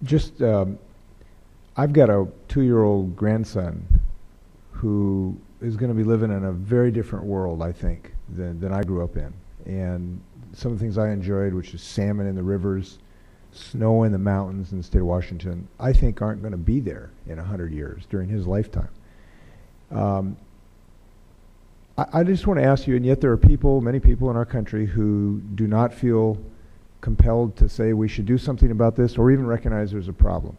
just, I've got a 2-year-old grandson who is going to be living in a very different world, I think, than I grew up in. And some of the things I enjoyed, which is salmon in the rivers, snow in the mountains in the state of Washington, I think aren't going to be there in 100 years during his lifetime. I just want to ask you, and yet there are people, many people in our country, who do not feel compelled to say we should do something about this or even recognize there's a problem.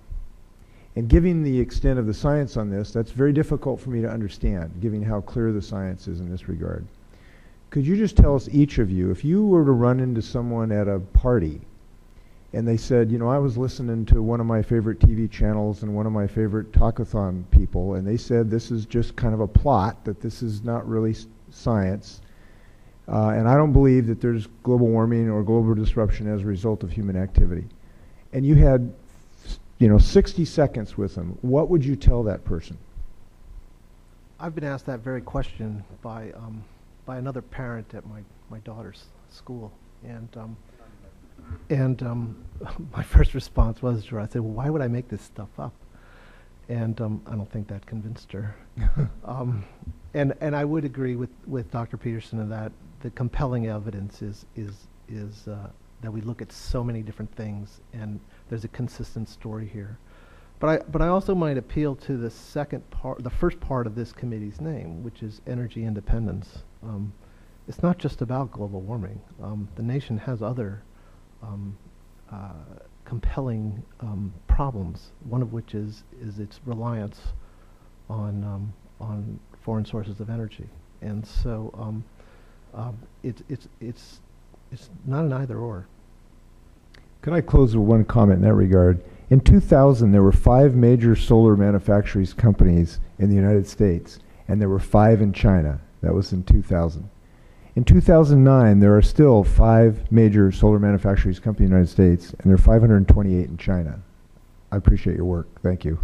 And given the extent of the science on this, that's very difficult for me to understand, given how clear the science is in this regard. Could you just tell us, each of you, if you were to run into someone at a party and they said, you know, I was listening to one of my favorite TV channels and one of my favorite talkathon people, and they said this is just kind of a plot, that this is not really science, and I don't believe that there's global warming or global disruption as a result of human activity. And you had, you know, 60 seconds with them. What would you tell that person? I've been asked that very question by another parent at my daughter's school, and my first response was to her, I said, well, why would I make this stuff up? And I don't think that convinced her. And I would agree with Dr. Peterson in that the compelling evidence is that we look at so many different things, and there's a consistent story here. But I also might appeal to the first part of this committee's name, which is energy independence. It's not just about global warming. The nation has other compelling problems, one of which is its reliance on foreign sources of energy. And so it's not an either or. Can I close with one comment in that regard? In 2000, there were 5 major solar manufacturing companies in the United States, and there were 5 in China. That was in 2000. In 2009, there are still 5 major solar manufacturing companies in the United States, and there are 528 in China. I appreciate your work. Thank you.